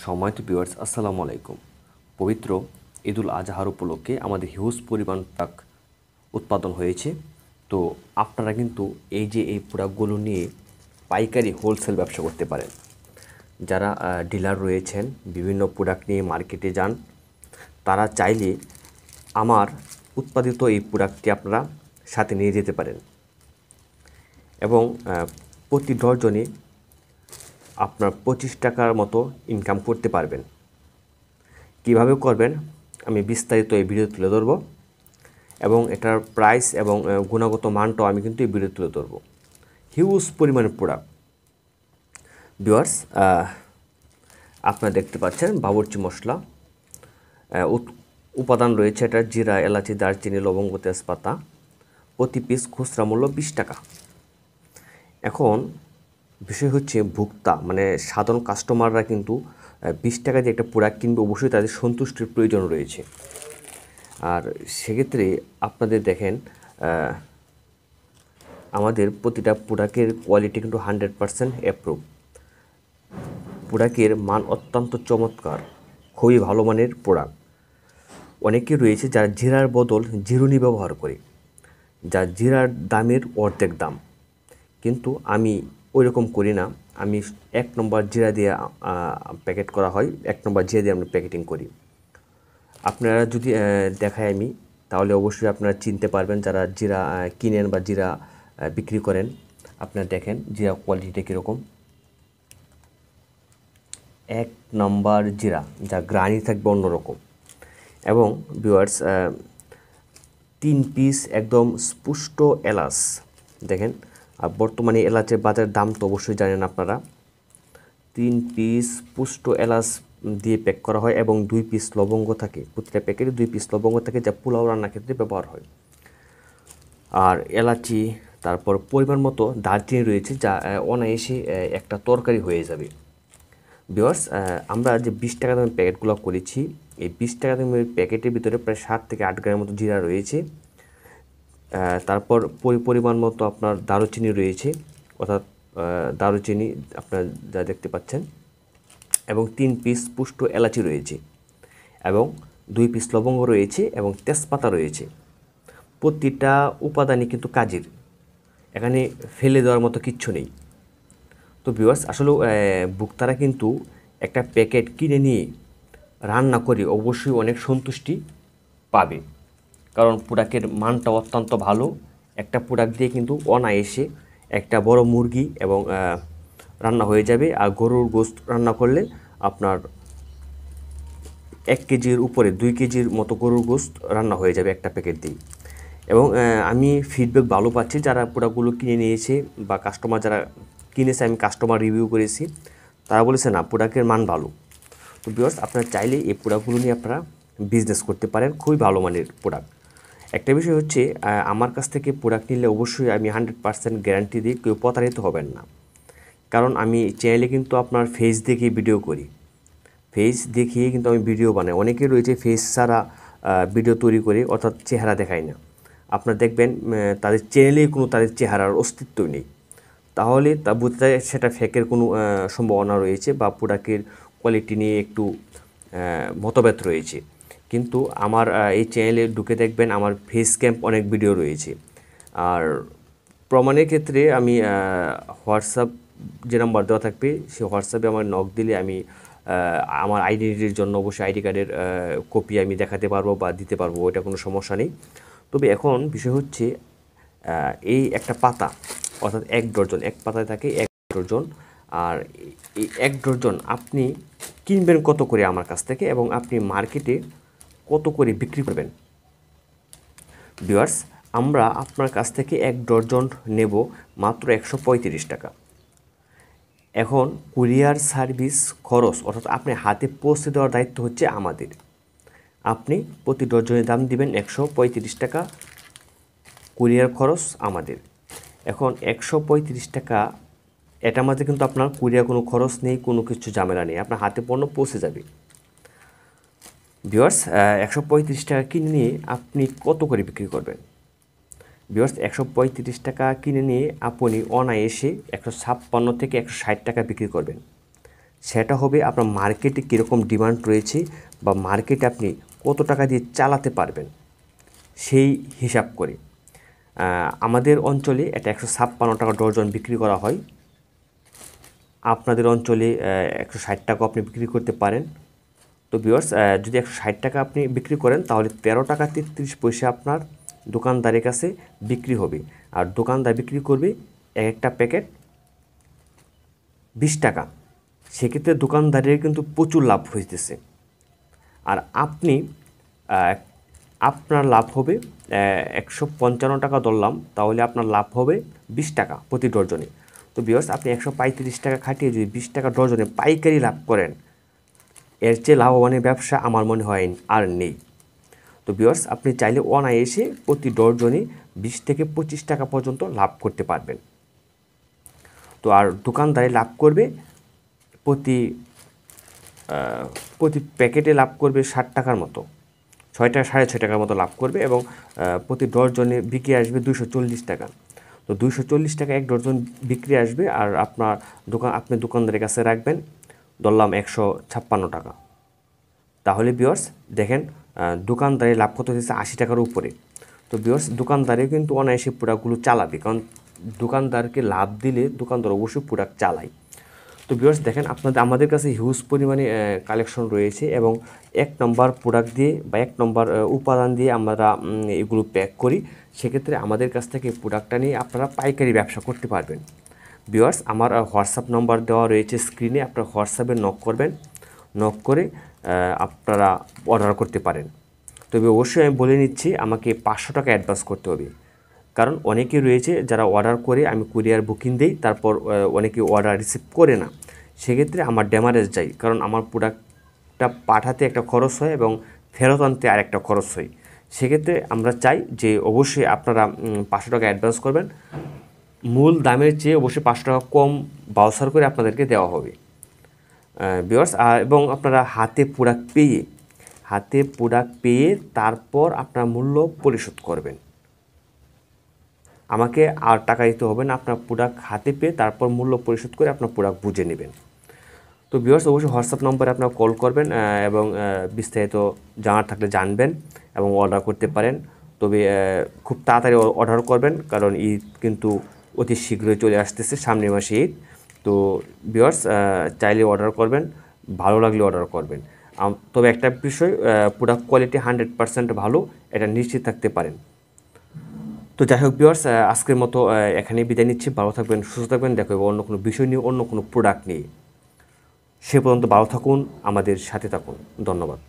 সম্মানিত ভিউয়ার্স, আসসালামু আলাইকুম। পবিত্র ঈদুল আজহার উপলক্ষে আমাদের হিউজ পরিমাণ প্রোডাক্ট উৎপাদন হয়েছে। তো আপনারা কিন্তু এই প্রোডাক্টগুলো নিয়ে পাইকারি হোলসেল ব্যবসা করতে পারেন। যারা ডিলার রয়েছেন, বিভিন্ন প্রোডাক্ট নিয়ে মার্কেটে যান, তারা চাইলে আমার উৎপাদিত এই প্রোডাক্টটি আপনারা সাথে নিয়ে যেতে পারেন এবং প্রতি ডজনে আপনার 25 টাকার মতো ইনকাম করতে পারবেন। কিভাবে করবেন আমি বিস্তারিত এই ভিডিও তুলে ধরব এবং এটার প্রাইস এবং গুণগত মানটাও আমি কিন্তু এই ভিডিও তুলে ধরব। হিউজ পরিমাণে প্রোডাক্ট ভিউয়ার্স, আপনারা দেখতে পাচ্ছেন বাবুর্চি মশলা, উপাদান রয়েছে এটা জিরা, এলাচি, দারচিনি, লবঙ্গ, তেজপাতা। প্রতি পিস খুচরা মূল্য 20 টাকা। এখন বিষয় হচ্ছে ভোক্তা মানে সাধারণ কাস্টমাররা কিন্তু 20 টাকা দিয়ে একটা প্রোডাক্ট কিনবে, অবশ্যই তাদের সন্তুষ্টির প্রয়োজন রয়েছে। আর সেক্ষেত্রে আপনাদের দেখেন আমাদের প্রতিটা প্রোডাক্টের কোয়ালিটি কিন্তু 100% অ্যাপ্রুভ। প্রোডাক্টের মান অত্যন্ত চমৎকার, খুবই ভালো মানের প্রোডাক্ট। অনেকে রয়েছে যারা জিরার বদল জিরুনি ব্যবহার করে, যা জিরার দামের অর্ধেক দাম, কিন্তু আমি ওই রকম করি না। আমি 1 নম্বর জিরা দিয়ে প্যাকেট করা হয়, 1 নম্বর জিরা দিয়ে আমরা প্যাকেটিং করি। আপনারা যদি দেখাই আমি, তাহলে অবশ্যই আপনারা চিনতে পারবেন যারা জিরা কিনেন বা জিরা বিক্রি করেন। আপনারা দেখেন জিরা কোয়ালিটিটা কীরকম। 1 নম্বর জিরা, যা গ্রানি থাকবে অন্যরকম। এবং ভিউয়ার্স, 3 পিস একদম স্পুষ্ট এলাচ দেখেন। আর বর্তমানে এলাচের বাজারের দাম তো অবশ্যই জানেন আপনারা। 3 পিস পুষ্ট এলাচ দিয়ে প্যাক করা হয় এবং 2 পিস লবঙ্গ থাকে। প্রতিটা প্যাকেটে 2 পিস লবঙ্গ থাকে, যা পোলাও রান্নার ক্ষেত্রে ব্যবহার হয়। আর এলাচি, তারপর পরিমাণ মতো দারচিনি রয়েছে, যা অনায়াসে একটা তরকারি হয়ে যাবে। ভিউয়ার্স, আমরা যে 20 টাকা দামের প্যাকেটগুলো করেছি, এই 20 টাকা দামের প্যাকেটের ভিতরে প্রায় 7 থেকে 8 গ্রামের মতো জিরা রয়েছে। তারপর পরিমাণ মতো আপনার দারুচিনি রয়েছে, অর্থাৎ দারুচিনি আপনারা যা দেখতে পাচ্ছেন, এবং 3 পিস পুষ্ট এলাচি রয়েছে এবং 2 পিস লবঙ্গ রয়েছে এবং তেজপাতা রয়েছে। প্রতিটা উপাদানই কিন্তু কাজের, এখানে ফেলে দেওয়ার মতো কিচ্ছু নেই। তো ভিউয়ার্স, আসলে ভোক্তারা কিন্তু একটা প্যাকেট কিনে নিয়ে রান্না করে অবশ্যই অনেক সন্তুষ্টি পাবে, কারণ প্রোডাক্টের মানটা অত্যন্ত ভালো। একটা প্রোডাক্ট দিয়ে কিন্তু অনায়াসে একটা বড় মুরগি এবং রান্না হয়ে যাবে। আর গরুর গোশত রান্না করলে আপনার 1 কেজির উপরে 2 কেজির মতো গরুর গোশত রান্না হয়ে যাবে একটা প্যাকেট দিয়ে। এবং আমি ফিডব্যাক ভালো পাচ্ছি যারা প্রোডাক্টগুলো কিনে নিয়েছে বা কাস্টমার যারা কিনেছে, আমি কাস্টমার রিভিউ করেছি, তারা বলেছে না প্রোডাক্টের মান ভালো। তো ভিউয়ার্স, আপনারা চাইলে এই প্রোডাক্টগুলো নিয়ে আপনারা বিজনেস করতে পারেন, খুবই ভালো মানের প্রোডাক্ট। একটা বিষয় হচ্ছে, আমার কাছ থেকে প্রোডাক্ট নিলে অবশ্যই আমি 100% গ্যারান্টি দিই কেউ প্রতারিত হবেন না। কারণ আমি চ্যানেলে কিন্তু আপনার ফেস দেখিয়ে ভিডিও করি, ফেস দেখিয়ে কিন্তু আমি ভিডিও বানাই। অনেকে রয়েছে ফেস ছাড়া ভিডিও তৈরি করে, অর্থাৎ চেহারা দেখায় না। আপনারা দেখবেন তাদের চ্যানেলেই কোনো তাদের চেহারার অস্তিত্বই নেই, তাহলে তা বুঝতে যায় সেটা ফেকের কোনো সম্ভাবনা রয়েছে বা প্রোডাক্টের কোয়ালিটি নিয়ে একটু মতভেদ রয়েছে। কিন্তু আমার এই চ্যানেলে ঢুকে দেখবেন আমার ফেস ক্যাম্প অনেক ভিডিও রয়েছে। আর প্রমাণের ক্ষেত্রে আমি হোয়াটসঅ্যাপ যে নাম্বার দেওয়া থাকবে, সেই হোয়াটসঅ্যাপে আমার নক দিলে আমি আমার আইডেন্টিটির জন্য অবশ্যই আইডি কার্ডের কপি আমি দেখাতে পারবো বা দিতে পারবো, এটা কোনো সমস্যা নেই। তবে এখন বিষয় হচ্ছে, এই একটা পাতা অর্থাৎ 1 ডজন, এক পাতায় থাকে 1 ডজন। আর এই 1 ডজন আপনি কিনবেন কত করে আমার কাছ থেকে এবং আপনি মার্কেটে কত করে বিক্রি করবেন। ভিউয়ার্স, আমরা আপনার কাছ থেকে 1 ডজন নেব মাত্র 135 টাকা। এখন কুরিয়ার সার্ভিস খরচ, অর্থাৎ আপনি হাতে পৌঁছে দেওয়ার দায়িত্ব হচ্ছে আমাদের। আপনি প্রতি ডজনের দাম দিবেন 135 টাকা, কুরিয়ার খরচ আমাদের। এখন 135 টাকা, এটার মাঝে কিন্তু আপনার কুরিয়ার কোনো খরচ নেই, কোনো কিছু ঝামেলা নেই, আপনার হাতে পণ্য পৌঁছে যাবে। ভিউয়ার্স, 135 টাকা কিনে নিয়ে আপনি কত করে বিক্রি করবেন? ভিউয়ার্স, 135 টাকা কিনে নিয়ে আপনি অনায়াসে 156 থেকে 160 টাকা বিক্রি করবেন। সেটা হবে আপনার মার্কেটে কীরকম ডিমান্ড রয়েছে বা মার্কেটে আপনি কত টাকা দিয়ে চালাতে পারবেন সেই হিসাব করে। আমাদের অঞ্চলে এটা 156 টাকা ডজন বিক্রি করা হয়, আপনাদের অঞ্চলে 160 টাকা আপনি বিক্রি করতে পারেন। তো ভিউয়ার্স, যদি 160 টাকা আপনি বিক্রি করেন তাহলে 13 টাকা 33 পয়সা আপনার দোকানদারের কাছে বিক্রি হবে। আর দোকানদার বিক্রি করবে একটা প্যাকেট 20 টাকা। সেক্ষেত্রে দোকানদারের কিন্তু প্রচুর লাভ হইতেছে। আর আপনি আপনার লাভ হবে 155 টাকা ধরলাম, তাহলে আপনার লাভ হবে 20 টাকা প্রতি ডজনে। তো ভিউয়ার্স, আপনি 135 টাকা খাটিয়ে যদি 20 টাকা ডজনে পাইকারি লাভ করেন, এর চেয়ে লাভবানের ব্যবসা আমার মনে হয় আর নেই। তো ভিউয়ার্স, আপনি চাইলে অনায়াসে প্রতি ডজনে 20 থেকে 25 টাকা পর্যন্ত লাভ করতে পারবেন। তো আর দোকানদারে লাভ করবে প্রতি প্যাকেটে লাভ করবে 60 টাকার মতো, 6 টাকা 6.5 টাকার মতো লাভ করবে এবং প্রতি ডজনে বিক্রি আসবে 240 টাকা। তো 240 টাকা এক ডজন বিক্রি আসবে, আর আপনি দোকানদারের কাছে রাখবেন ধরলাম 156 টাকা। তাহলে ভিউয়ার্স দেখেন, দোকানদারের লাভ কত হচ্ছে 80 টাকার উপরে। তো ভিউয়ার্স, দোকানদারেও কিন্তু অনায়াসে প্রোডাক্টগুলো চালাবে, কারণ দোকানদারকে লাভ দিলে দোকানদার অবশ্যই প্রোডাক্ট চালায়। তো ভিউয়ার্স দেখেন, আমাদের কাছে হিউজ পরিমাণে কালেকশন রয়েছে এবং 1 নম্বর প্রোডাক্ট দিয়ে বা 1 নম্বর উপাদান দিয়ে আমরা এগুলো প্যাক করি। সেক্ষেত্রে আমাদের কাছ থেকে প্রোডাক্টটা নিয়ে আপনারা পাইকারি ব্যবসা করতে পারবেন। ভিউয়ার্স, আমার হোয়াটসঅ্যাপ নাম্বার দেওয়া রয়েছে স্ক্রিনে, আপনারা হোয়াটসঅ্যাপে নক করবেন, নক করে আপনারা অর্ডার করতে পারেন। তবে অবশ্যই আমি বলে নিচ্ছি, আমাকে 500 টাকা অ্যাডভান্স করতে হবে, কারণ অনেকে রয়েছে যারা অর্ডার করে আমি কুরিয়ার বুকিং দিই, তারপর অনেকে অর্ডার রিসিভ করে না। সেক্ষেত্রে আমার ড্যামারেজ যায়, কারণ আমার প্রোডাক্টটা পাঠাতে একটা খরচ হয় এবং ফেরত আনতে আরেকটা খরচ হয়। সেক্ষেত্রে আমরা চাই যে অবশ্যই আপনারা 500 টাকা অ্যাডভান্স করবেন, মূল দামের চেয়ে অবশ্যই 500 টাকা কম বাউচার করে আপনাদেরকে দেওয়া হবে ভিউয়ার্স। এবং আপনারা হাতে প্রোডাক্ট পেয়ে তারপর আপনার মূল্য পরিশোধ করবেন। আমাকে আর টাকা দিতে হবে না, আপনার প্রোডাক্ট হাতে পেয়ে তারপর মূল্য পরিশোধ করে আপনার প্রোডাক্ট বুঝে নেবেন। তো ভিউয়ার্স, অবশ্যই হোয়াটসঅ্যাপ নম্বরে আপনারা কল করবেন এবং বিস্তারিত জানার থাকলে জানবেন এবং অর্ডার করতে পারেন। তবে খুব তাড়াতাড়ি অর্ডার করবেন, কারণ ঈদ কিন্তু অতি শীঘ্রই চলে আসতেছে, সামনের মাসে ঈদ। তো ভিউয়ার্স, চাইলে অর্ডার করবেন, ভালো লাগলে অর্ডার করবেন। তবে একটা বিষয়, প্রোডাক্ট কোয়ালিটি 100% ভালো, এটা নিশ্চিত থাকতে পারেন। তো যাই হোক ভিউয়ার্স, আজকের মতো এখানেই বিদায় নিচ্ছি। ভালো থাকবেন, সুস্থ থাকবেন, দেখা হবে অন্য কোনো বিষয় নিয়ে, অন্য কোনো প্রোডাক্ট নিয়ে। সে পর্যন্ত ভালো থাকুন, আমাদের সাথে থাকুন। ধন্যবাদ।